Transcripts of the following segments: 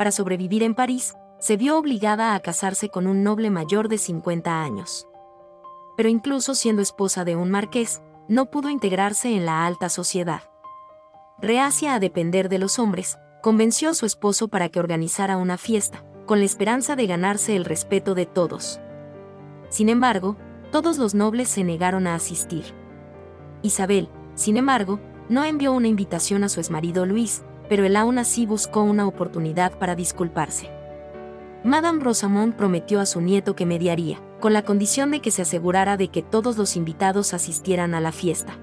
para sobrevivir en París, se vio obligada a casarse con un noble mayor de 50 años. Pero incluso siendo esposa de un marqués, no pudo integrarse en la alta sociedad. Reacia a depender de los hombres, convenció a su esposo para que organizara una fiesta, con la esperanza de ganarse el respeto de todos. Sin embargo, todos los nobles se negaron a asistir. Isabel, sin embargo, no envió una invitación a su exmarido Luis, pero él aún así buscó una oportunidad para disculparse. Madame Rosamond prometió a su nieto que mediaría, con la condición de que se asegurara de que todos los invitados asistieran a la fiesta.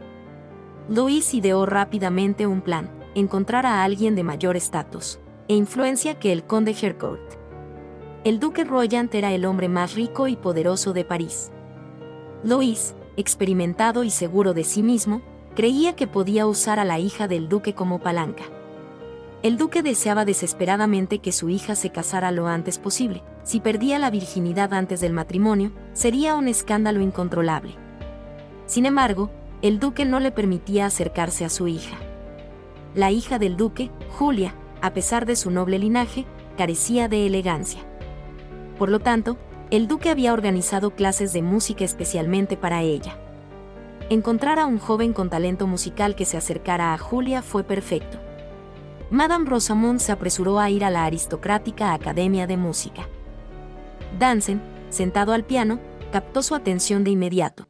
Luis ideó rápidamente un plan: encontrar a alguien de mayor estatus e influencia que el conde Harcourt. El duque Royant era el hombre más rico y poderoso de París. Luis, experimentado y seguro de sí mismo, creía que podía usar a la hija del duque como palanca. El duque deseaba desesperadamente que su hija se casara lo antes posible. Si perdía la virginidad antes del matrimonio, sería un escándalo incontrolable. Sin embargo, el duque no le permitía acercarse a su hija. La hija del duque, Julia, a pesar de su noble linaje, carecía de elegancia. Por lo tanto, el duque había organizado clases de música especialmente para ella. Encontrar a un joven con talento musical que se acercara a Julia fue perfecto. Madame Rosamond se apresuró a ir a la aristocrática Academia de Música. Dansen, sentado al piano, captó su atención de inmediato.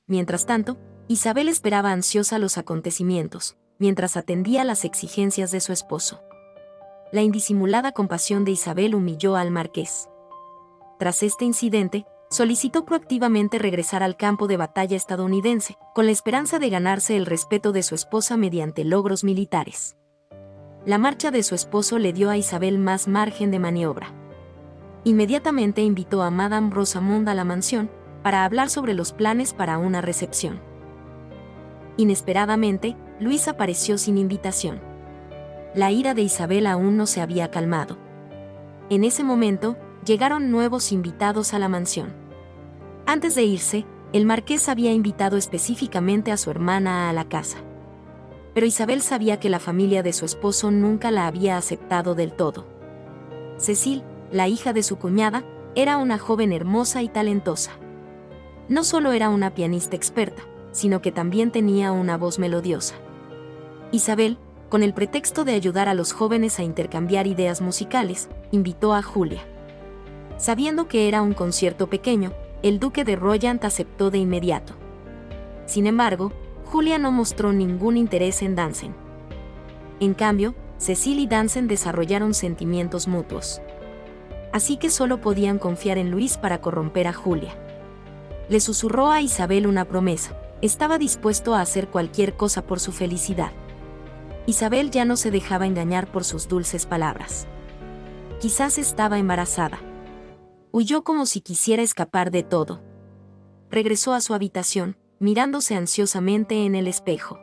Mientras tanto, Isabel esperaba ansiosa los acontecimientos, mientras atendía las exigencias de su esposo. La indisimulada compasión de Isabel humilló al marqués. Tras este incidente, solicitó proactivamente regresar al campo de batalla estadounidense, con la esperanza de ganarse el respeto de su esposa mediante logros militares. La marcha de su esposo le dio a Isabel más margen de maniobra. Inmediatamente invitó a Madame Rosamond a la mansión, para hablar sobre los planes para una recepción. Inesperadamente, Luis apareció sin invitación. La ira de Isabel aún no se había calmado. En ese momento, llegaron nuevos invitados a la mansión. Antes de irse, el marqués había invitado específicamente a su hermana a la casa. Pero Isabel sabía que la familia de su esposo nunca la había aceptado del todo. Cecile, la hija de su cuñada, era una joven hermosa y talentosa. No solo era una pianista experta, sino que también tenía una voz melodiosa. Isabel, con el pretexto de ayudar a los jóvenes a intercambiar ideas musicales, invitó a Julia. Sabiendo que era un concierto pequeño, el duque de Royant aceptó de inmediato. Sin embargo, Julia no mostró ningún interés en Dansen. En cambio, Cecile y Dansen desarrollaron sentimientos mutuos. Así que solo podían confiar en Luis para corromper a Julia. Le susurró a Isabel una promesa: estaba dispuesto a hacer cualquier cosa por su felicidad. Isabel ya no se dejaba engañar por sus dulces palabras. Quizás estaba embarazada. Huyó como si quisiera escapar de todo. Regresó a su habitación, mirándose ansiosamente en el espejo.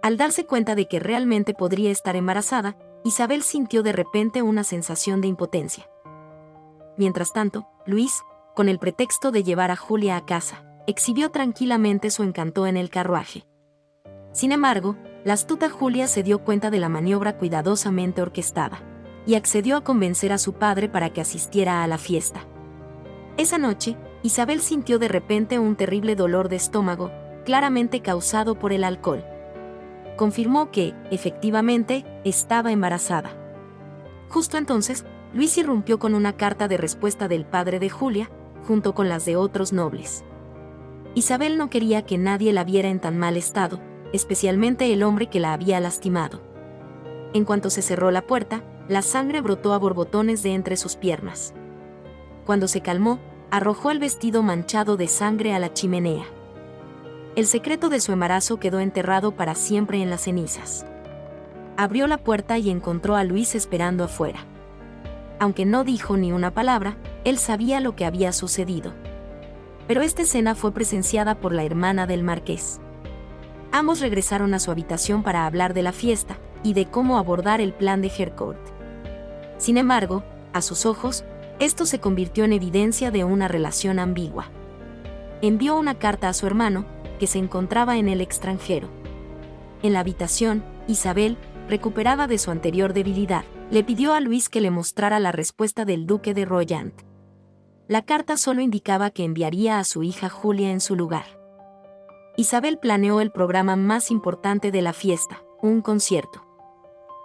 Al darse cuenta de que realmente podría estar embarazada, Isabel sintió de repente una sensación de impotencia. Mientras tanto, Luis, con el pretexto de llevar a Julia a casa, exhibió tranquilamente su encanto en el carruaje. Sin embargo, la astuta Julia se dio cuenta de la maniobra cuidadosamente orquestada, y accedió a convencer a su padre para que asistiera a la fiesta. Esa noche, Isabel sintió de repente un terrible dolor de estómago, claramente causado por el alcohol. Confirmó que, efectivamente, estaba embarazada. Justo entonces, Luis irrumpió con una carta de respuesta del padre de Julia, junto con las de otros nobles. Isabel no quería que nadie la viera en tan mal estado, especialmente el hombre que la había lastimado. En cuanto se cerró la puerta, la sangre brotó a borbotones de entre sus piernas. Cuando se calmó, arrojó el vestido manchado de sangre a la chimenea. El secreto de su embarazo quedó enterrado para siempre en las cenizas. Abrió la puerta y encontró a Luis esperando afuera. Aunque no dijo ni una palabra, él sabía lo que había sucedido. Pero esta escena fue presenciada por la hermana del marqués. Ambos regresaron a su habitación para hablar de la fiesta y de cómo abordar el plan de Harcourt. Sin embargo, a sus ojos, esto se convirtió en evidencia de una relación ambigua. Envió una carta a su hermano, que se encontraba en el extranjero. En la habitación, Isabel, recuperada de su anterior debilidad, Le pidió a Luis que le mostrara la respuesta del duque de Royan. La carta solo indicaba que enviaría a su hija Julia en su lugar. Isabel planeó el programa más importante de la fiesta, un concierto.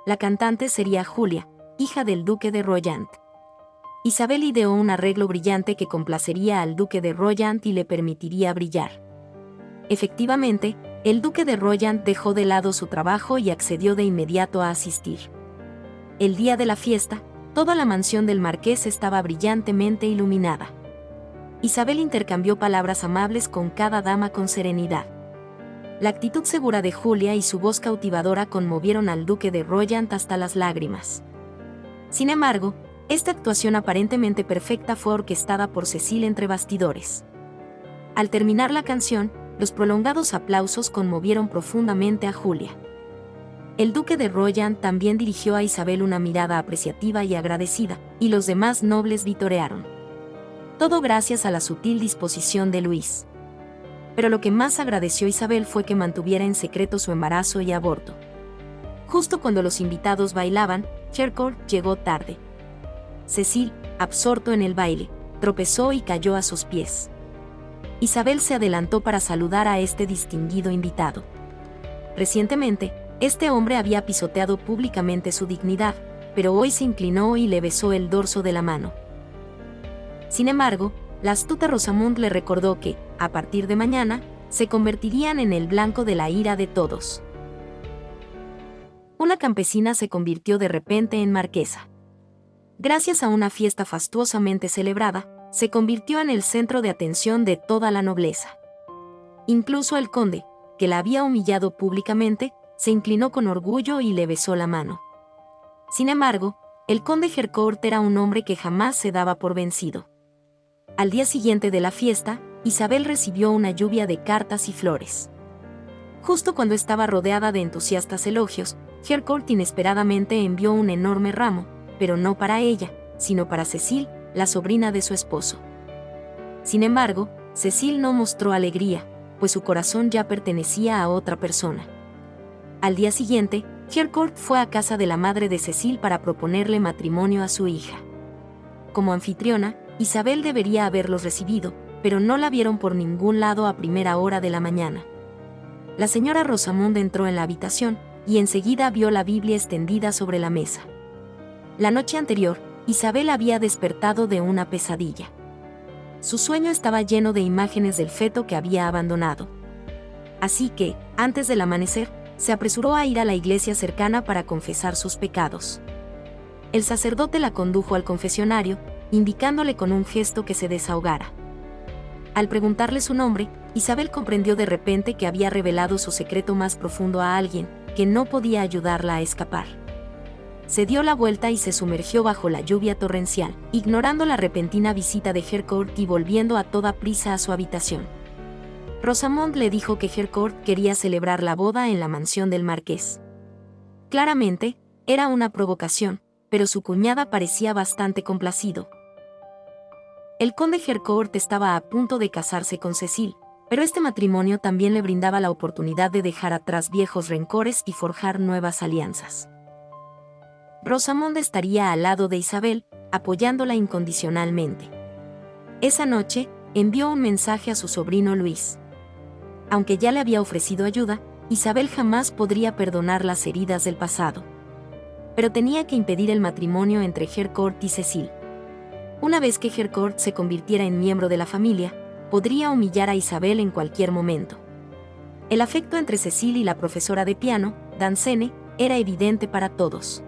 La cantante sería Julia, hija del duque de Royan. Isabel ideó un arreglo brillante que complacería al duque de Royan y le permitiría brillar. Efectivamente, el duque de Royan dejó de lado su trabajo y accedió de inmediato a asistir. El día de la fiesta, toda la mansión del marqués estaba brillantemente iluminada. Isabel intercambió palabras amables con cada dama con serenidad. La actitud segura de Julia y su voz cautivadora conmovieron al duque de Royan hasta las lágrimas. Sin embargo, esta actuación aparentemente perfecta fue orquestada por Cecil entre bastidores. Al terminar la canción, los prolongados aplausos conmovieron profundamente a Julia. El duque de Royan también dirigió a Isabel una mirada apreciativa y agradecida, y los demás nobles vitorearon. Todo gracias a la sutil disposición de Luis. Pero lo que más agradeció Isabel fue que mantuviera en secreto su embarazo y aborto. Justo cuando los invitados bailaban, Harcourt llegó tarde. Cecil, absorto en el baile, tropezó y cayó a sus pies. Isabel se adelantó para saludar a este distinguido invitado. Recientemente, este hombre había pisoteado públicamente su dignidad, pero hoy se inclinó y le besó el dorso de la mano. Sin embargo, la astuta Rosamond le recordó que, a partir de mañana, se convertirían en el blanco de la ira de todos. Una campesina se convirtió de repente en marquesa. Gracias a una fiesta fastuosamente celebrada, se convirtió en el centro de atención de toda la nobleza. Incluso el conde, que la había humillado públicamente, se inclinó con orgullo y le besó la mano. Sin embargo, el conde Harcourt era un hombre que jamás se daba por vencido. Al día siguiente de la fiesta, Isabel recibió una lluvia de cartas y flores. Justo cuando estaba rodeada de entusiastas elogios, Harcourt inesperadamente envió un enorme ramo, pero no para ella, sino para Cecil, la sobrina de su esposo. Sin embargo, Cecil no mostró alegría, pues su corazón ya pertenecía a otra persona. Al día siguiente, Harcourt fue a casa de la madre de Cecil para proponerle matrimonio a su hija. Como anfitriona, Isabel debería haberlos recibido, pero no la vieron por ningún lado a primera hora de la mañana. La señora Rosamond entró en la habitación, y enseguida vio la Biblia extendida sobre la mesa. La noche anterior, Isabel había despertado de una pesadilla. Su sueño estaba lleno de imágenes del feto que había abandonado. Así que, antes del amanecer, se apresuró a ir a la iglesia cercana para confesar sus pecados. El sacerdote la condujo al confesionario, indicándole con un gesto que se desahogara. Al preguntarle su nombre, Isabel comprendió de repente que había revelado su secreto más profundo a alguien, que no podía ayudarla a escapar. Se dio la vuelta y se sumergió bajo la lluvia torrencial, ignorando la repentina visita de Harcourt y volviendo a toda prisa a su habitación. Rosamond le dijo que Harcourt quería celebrar la boda en la mansión del marqués. Claramente, era una provocación, pero su cuñada parecía bastante complacido. El conde Harcourt estaba a punto de casarse con Cecil, pero este matrimonio también le brindaba la oportunidad de dejar atrás viejos rencores y forjar nuevas alianzas. Rosamond estaría al lado de Isabel, apoyándola incondicionalmente. Esa noche, envió un mensaje a su sobrino Luis. Aunque ya le había ofrecido ayuda, Isabel jamás podría perdonar las heridas del pasado. Pero tenía que impedir el matrimonio entre Harcourt y Cecil. Una vez que Harcourt se convirtiera en miembro de la familia, podría humillar a Isabel en cualquier momento. El afecto entre Cecil y la profesora de piano, Danceny, era evidente para todos.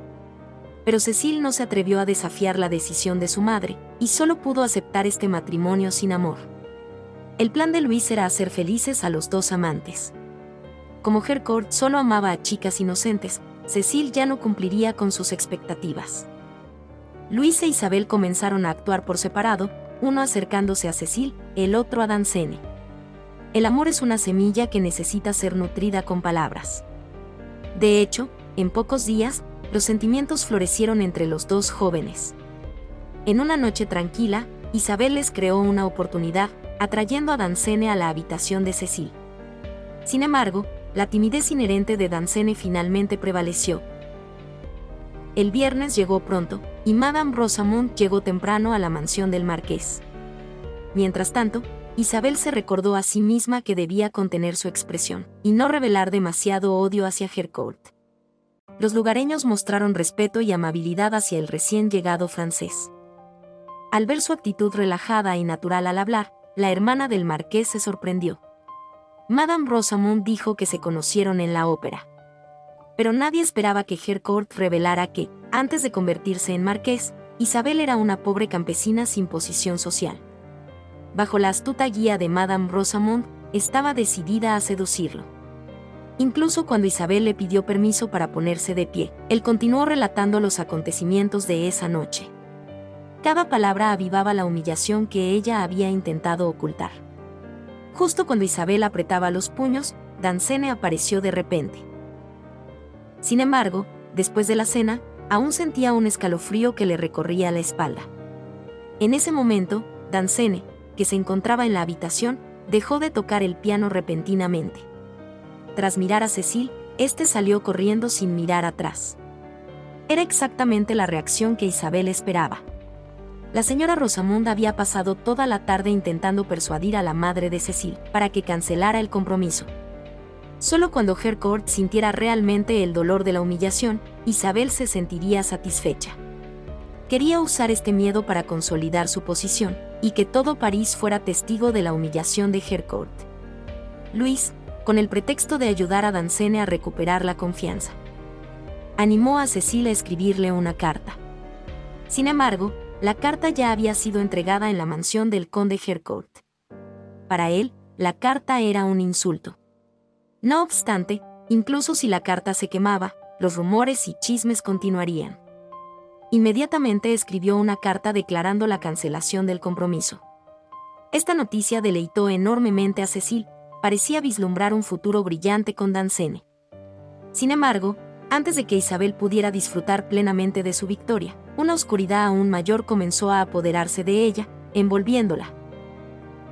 Pero Cecil no se atrevió a desafiar la decisión de su madre, y solo pudo aceptar este matrimonio sin amor. El plan de Luis era hacer felices a los dos amantes. Como Harcourt solo amaba a chicas inocentes, Cecil ya no cumpliría con sus expectativas. Luis e Isabel comenzaron a actuar por separado, uno acercándose a Cecil, el otro a Danceny. El amor es una semilla que necesita ser nutrida con palabras. De hecho, en pocos días, los sentimientos florecieron entre los dos jóvenes. En una noche tranquila, Isabel les creó una oportunidad, atrayendo a Danceny a la habitación de Cecil. Sin embargo, la timidez inherente de Danceny finalmente prevaleció. El viernes llegó pronto, y Madame Rosamond llegó temprano a la mansión del marqués. Mientras tanto, Isabel se recordó a sí misma que debía contener su expresión, y no revelar demasiado odio hacia Harcourt. Los lugareños mostraron respeto y amabilidad hacia el recién llegado francés. Al ver su actitud relajada y natural al hablar, la hermana del marqués se sorprendió. Madame Rosamond dijo que se conocieron en la ópera. Pero nadie esperaba que Harcourt revelara que, antes de convertirse en marqués, Isabel era una pobre campesina sin posición social. Bajo la astuta guía de Madame Rosamond, estaba decidida a seducirlo. Incluso cuando Isabel le pidió permiso para ponerse de pie, él continuó relatando los acontecimientos de esa noche. Cada palabra avivaba la humillación que ella había intentado ocultar. Justo cuando Isabel apretaba los puños, Danceny apareció de repente. Sin embargo, después de la cena, aún sentía un escalofrío que le recorría la espalda. En ese momento, Danceny, que se encontraba en la habitación, dejó de tocar el piano repentinamente. Tras mirar a Cecil, este salió corriendo sin mirar atrás. Era exactamente la reacción que Isabel esperaba. La señora Rosamond había pasado toda la tarde intentando persuadir a la madre de Cecil para que cancelara el compromiso. Solo cuando Harcourt sintiera realmente el dolor de la humillación, Isabel se sentiría satisfecha. Quería usar este miedo para consolidar su posición, y que todo París fuera testigo de la humillación de Harcourt. Louis, con el pretexto de ayudar a Danceny a recuperar la confianza, animó a Cecil a escribirle una carta. Sin embargo, la carta ya había sido entregada en la mansión del conde Harcourt. Para él, la carta era un insulto. No obstante, incluso si la carta se quemaba, los rumores y chismes continuarían. Inmediatamente escribió una carta declarando la cancelación del compromiso. Esta noticia deleitó enormemente a Cecil, parecía vislumbrar un futuro brillante con Danceny. Sin embargo, antes de que Isabel pudiera disfrutar plenamente de su victoria, una oscuridad aún mayor comenzó a apoderarse de ella, envolviéndola.